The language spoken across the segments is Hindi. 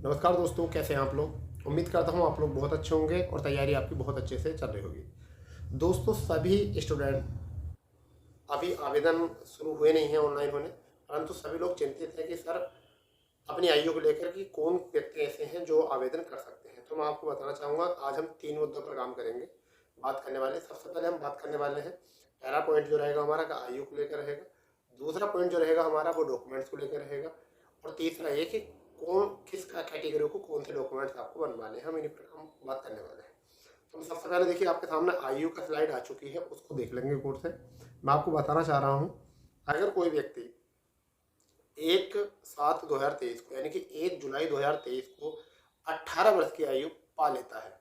नमस्कार दोस्तों, कैसे हैं आप लोग। उम्मीद करता हूँ आप लोग बहुत अच्छे होंगे और तैयारी आपकी बहुत अच्छे से चल रही होगी। दोस्तों, सभी स्टूडेंट अभी आवेदन शुरू हुए नहीं हैं ऑनलाइन होने, परंतु सभी लोग चिंतित हैं कि सर अपनी आयु को लेकर कि कौन व्यक्ति ऐसे हैं जो आवेदन कर सकते हैं। तो मैं आपको बताना चाहूँगा, आज हम 3 मुद्दों पर काम करेंगे, बात करने वाले। सबसे पहले हम बात करने वाले हैं, पहला पॉइंट जो रहेगा हमारा का आयु को लेकर रहेगा। दूसरा पॉइंट जो रहेगा हमारा वो डॉक्यूमेंट्स को लेकर रहेगा। और तीसरा ये कि कौन किस कैटेगरी को कौन से डॉक्यूमेंट्स आपको बनवाने हैं, हम इन्हीं पर हम बात करने वाले हैं। तो सबसे पहले देखिए, आपके सामने आयु का स्लाइड आ चुकी है, उसको देख लेंगे गौर से। मैं आपको बताना चाह रहा हूँ, अगर कोई व्यक्ति 1/7/2023 को यानी कि 1 जुलाई 2023 को 18 वर्ष की आयु पा लेता है,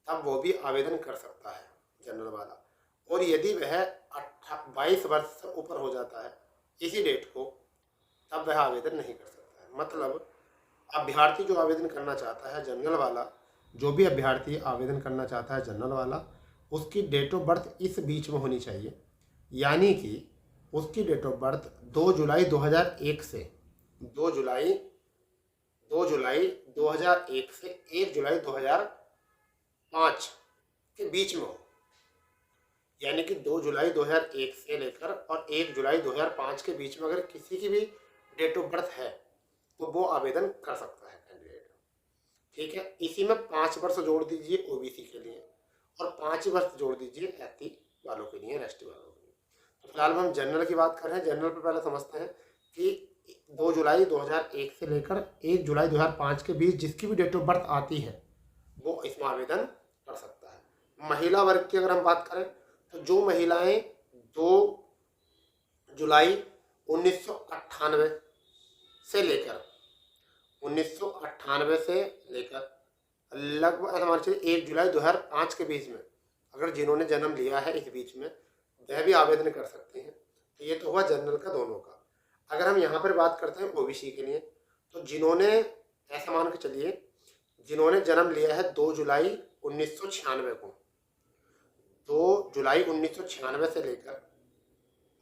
तब वो भी आवेदन कर सकता है, जनरल वाला। और यदि वह 22 वर्ष से ऊपर हो जाता है इसी डेट को, तब वह आवेदन नहीं कर सकता है। मतलब अभ्यर्थी जो आवेदन करना चाहता है जनरल वाला, जो भी अभ्यर्थी आवेदन करना चाहता है जनरल वाला, उसकी डेट ऑफ बर्थ इस बीच में होनी चाहिए। यानी कि उसकी डेट ऑफ बर्थ 2 जुलाई 2001 से 2 जुलाई 2001 से 1 जुलाई 2005 के बीच में हो। यानी कि 2 जुलाई 2001 से लेकर और 1 जुलाई 2005 के बीच में अगर किसी की भी डेट ऑफ बर्थ है तो वो आवेदन कर सकता है कैंडिडेट। ठीक है, इसी में 5 वर्ष जोड़ दीजिए ओबीसी के लिए और 5 वर्ष जोड़ दीजिए एसटी वालों के लिए, एसटी वालों के लिए। तो फिलहाल हम जनरल की बात कर रहे हैं। जनरल पर पहले समझते हैं कि 2 जुलाई 2001 से लेकर 1 जुलाई 2005 के बीच जिसकी भी डेट ऑफ बर्थ आती है वो इसमें आवेदन कर सकता है। महिला वर्ग की अगर हम बात करें तो जो महिलाएं 2 जुलाई 1998 से लेकर 1998 से लेकर लगभग हमारे चलिए 1 जुलाई 2005 के बीच में अगर जिन्होंने जन्म लिया है इस बीच में, वह भी आवेदन कर सकते हैं। तो ये तो हुआ जनरल का दोनों का। अगर हम यहाँ पर बात करते हैं ओबीसी के लिए, तो जिन्होंने ऐसा मान के चलिए जिन्होंने जन्म लिया है 2 जुलाई 1996 को, 2 जुलाई 1996 से लेकर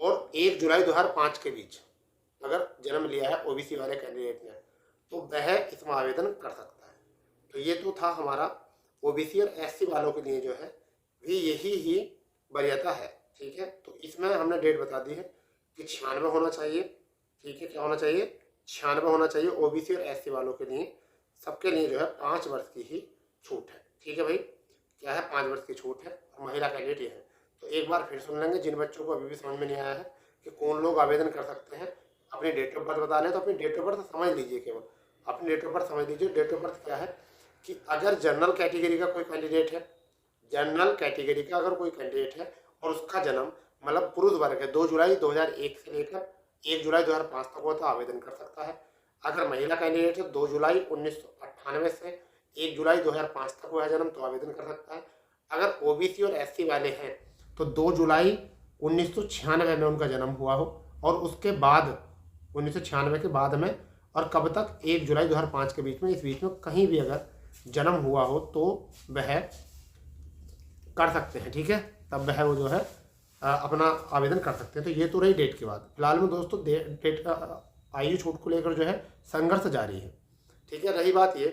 और 1 जुलाई 2005 के बीच अगर जन्म लिया है ओबीसी वाले कैंडिडेट ने, तो वह इसमें आवेदन कर सकता है। तो ये तो था हमारा ओबीसी और एससी वालों के लिए जो है भी यही ही वरीयता है। ठीक है, तो इसमें हमने डेट बता दी है कि 96 होना चाहिए। ठीक है, क्या होना चाहिए? 96 होना चाहिए ओबीसी और एससी वालों के लिए। सबके लिए जो है 5 वर्ष की ही छूट है। ठीक है भाई, क्या है? 5 वर्ष की छूट है और महिला कैंडिडेट ये है। तो एक बार फिर सुन लेंगे, जिन बच्चों को अभी भी समझ में नहीं आया है कि कौन लोग आवेदन कर सकते हैं, अपनी डेट ऑफ बर्थ बता रहे हैं तो अपनी डेट ऑफ बर्थ समझ लीजिए। केवल अपनी डेट ऑफ बर्थ समझ लीजिए। डेट ऑफ बर्थ क्या है कि अगर जनरल कैटेगरी का कोई कैंडिडेट है, जनरल कैटेगरी का अगर कोई कैंडिडेट है और उसका जन्म मतलब पुरुष वर्ग है 2 जुलाई 2001 से लेकर 1 जुलाई 2005 तक हुआ तो आवेदन कर सकता है। अगर महिला कैंडिडेट है 2 जुलाई 1998 से 1 जुलाई 2005 तक हुआ है जन्म तो आवेदन कर सकता है। अगर ओबीसी और एससी वाले हैं तो 2 जुलाई 1996 में उनका जन्म हुआ हो और उसके बाद 1996 के बाद में और कब तक 1 जुलाई 2005 के बीच में, इस बीच में कहीं भी अगर जन्म हुआ हो तो वह कर सकते हैं। ठीक है, तब वह वो जो है अपना आवेदन कर सकते हैं। तो ये तो रही डेट की बात। फिलहाल में दोस्तों डेट आयु छूट को लेकर जो है संघर्ष जारी है। ठीक है, रही बात ये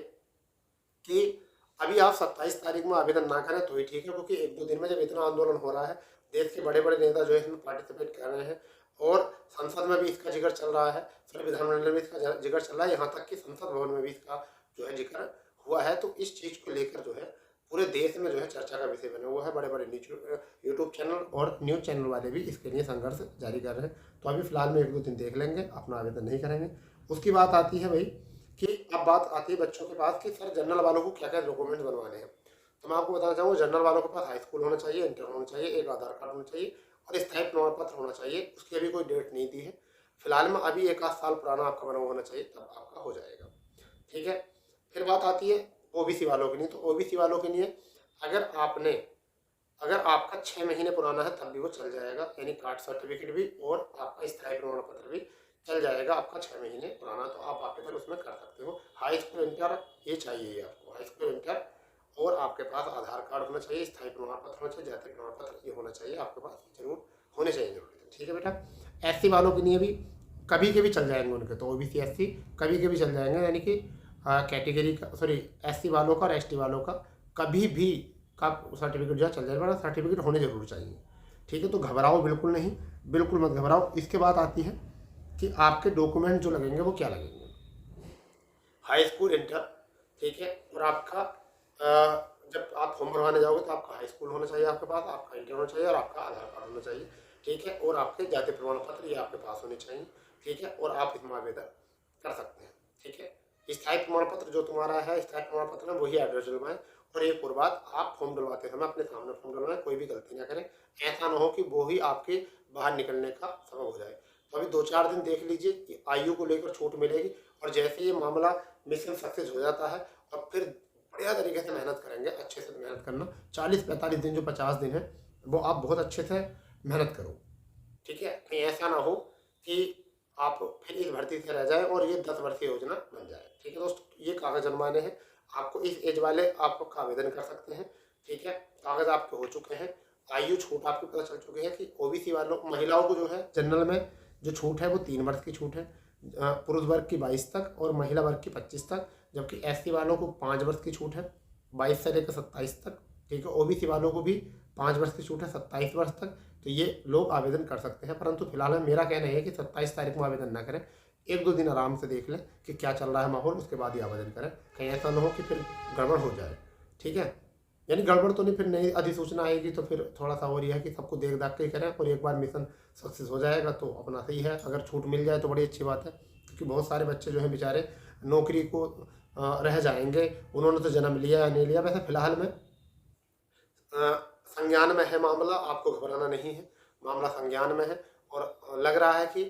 कि अभी आप 27 तारीख में आवेदन ना करें तो ही ठीक है, क्योंकि 1-2 दिन में जब इतना आंदोलन हो रहा है, देश के बड़े बड़े नेता जो है इसमें पार्टिसिपेट कर रहे हैं और संसद में भी इसका जिक्र चल रहा है, फिर विधानमंडल में इसका जिक्र चल रहा है, यहाँ तक कि संसद भवन में भी इसका जो है जिक्र हुआ है। तो इस चीज़ को लेकर जो है पूरे देश में जो है चर्चा का विषय बना हुआ है। बड़े बड़े यूट्यूब चैनल और न्यूज़ चैनल वाले भी इसके लिए संघर्ष जारी कर रहे हैं। तो अभी फिलहाल में 1-2 दिन देख लेंगे, अपना आवेदन नहीं करेंगे। उसकी बात आती है भाई कि अब बात आती है बच्चों के पास कि सर जनरल वालों को क्या क्या डॉक्यूमेंट बनवाने हैं। तो मैं आपको बताना चाहूँगा, जनरल वालों के पास हाई स्कूल होना चाहिए, इंटर होना चाहिए, एक आधार कार्ड होना चाहिए और स्थायी प्रमाण पत्र होना चाहिए। उसकी अभी कोई डेट नहीं दी है फिलहाल में, अभी 1 आध साल पुराना आपका बना होना चाहिए, तब आपका हो जाएगा। ठीक है, फिर बात आती है ओबीसी वालों के लिए। तो ओबीसी वालों के लिए अगर आपका 6 महीने पुराना है तब भी वो चल जाएगा, यानी कास्ट सर्टिफिकेट भी और आपका स्थायी प्रमाण पत्र भी चल जाएगा। आपका 6 महीने पुराना तो आप आवेदन उसमें कर सकते हो। हाई स्कूल इंटर ये चाहिए आपको, हाई स्कूल इंटर, और आपके पास आधार कार्ड होना चाहिए, स्थायी प्रमाण पत्र होना चाहिए, जाति प्रमाण पत्र ये होना चाहिए, आपके पास जरूर होने चाहिए जरूर। ठीक है बेटा। एससी वालों के लिए भी कभी के भी चल जाएंगे उनके, तो ओबीसी एससी कभी के भी चल जाएंगे, यानी कि कैटेगरी का, सॉरी SC वालों का और ST वालों का कभी भी का सर्टिफिकेट जो है चल जाएगा, सर्टिफिकेट होने जरूर चाहिए। ठीक है, तो घबराओ बिल्कुल नहीं, बिल्कुल मत घबराओ। इसके बाद आती है कि आपके डॉक्यूमेंट जो लगेंगे वो क्या लगेंगे। हाई स्कूल, इंटर, ठीक है, और आपका जब आप फॉर्म भरवाने जाओगे तो आपका हाई स्कूल होना चाहिए आपके पास, आपका इंटर होना चाहिए और आपका आधार कार्ड होना चाहिए। ठीक है, और आपके जाति प्रमाण पत्र ये आपके पास होने चाहिए। ठीक है, और आप इसमें आवेदन कर सकते हैं। ठीक है, स्थायी प्रमाण पत्र जो तुम्हारा है, स्थायी प्रमाण पत्र में वही एड्रेस डलवाएं। और एक और बात, आप फॉर्म डलवाते समय अपने सामने फॉर्म डलवाएं, कोई भी गलती ना करें। ऐसा ना हो कि वो ही आपके बाहर निकलने का सबब हो जाए। तो अभी 2-4 दिन देख लीजिए कि आयु को लेकर छूट मिलेगी, और जैसे ये मामला मिशन सक्सेस हो जाता है और फिर बढ़िया तरीके से मेहनत करेंगे। अच्छे से मेहनत करना, 40-45 दिन जो 50 दिन है वो आप बहुत अच्छे से मेहनत करो। ठीक है, कहीं ऐसा ना हो कि आप फिर इस भर्ती से रह जाए और ये 10 वर्षीय योजना बन जाए। ठीक है दोस्तों, ये कागज बनवाने हैं आपको। इस एज वाले आप लोग का आवेदन कर सकते हैं। ठीक है, कागज आपके हो चुके हैं, आयु छूट आपको पता चल चुकी है कि OBC वालों, महिलाओं को जो है जनरल में जो छूट है वो 3 वर्ष की छूट है, पुरुष वर्ग की 22 तक और महिला वर्ग की 25 तक, जबकि SC वालों को 5 वर्ष की छूट है, 22 से लेकर 27 तक। ठीक है, OBC वालों को भी 5 वर्ष की छूट है, 27 वर्ष तक। तो ये लोग आवेदन कर सकते हैं, परंतु फिलहाल में मेरा कहना है कि 27 तारीख को आवेदन ना करें, 1-2 दिन आराम से देख लें कि क्या चल रहा है माहौल, उसके बाद ही आवेदन करें। कहीं ऐसा ना हो कि फिर गड़बड़ हो जाए। ठीक है, यानी गड़बड़ तो नहीं, फिर नई अधिसूचना आएगी तो फिर थोड़ा सा और यह है कि सबको देख दाख के ही करें, और एक बार मिशन सक्सेस हो जाएगा तो अपना सही है। अगर छूट मिल जाए तो बड़ी अच्छी बात है, क्योंकि बहुत सारे बच्चे जो हैं बेचारे नौकरी को रह जाएंगे। उन्होंने तो जन्म लिया या नहीं लिया, वैसे फिलहाल में संज्ञान में है मामला, आपको घबराना नहीं है, मामला संज्ञान में है। और लग रहा है कि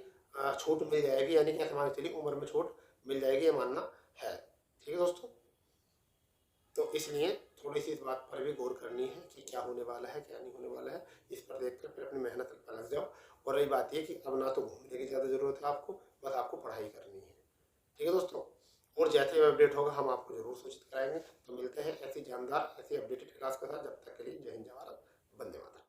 छूट मिल जाएगी, यानी कि हमारी चली उम्र में छूट मिल जाएगी, ये मानना है। ठीक है दोस्तों, तो इसलिए थोड़ी सी इस बात पर भी गौर करनी है कि क्या होने वाला है, क्या नहीं होने वाला है। इस पर देखकर फिर अपनी मेहनत पर लग जाओ। और रही बात ये कि अब ना तो घूमने की ज़्यादा ज़रूरत है आपको, बस आपको पढ़ाई करनी है। ठीक है दोस्तों, और जैसे ही अपडेट होगा हम आपको जरूर सूचित कराएंगे। तो मिलते हैं ऐसी जानदार, ऐसी अपडेटेड क्लास के साथ। जब तक के लिए जय हिंद, जय भारत, वंदे मातरम।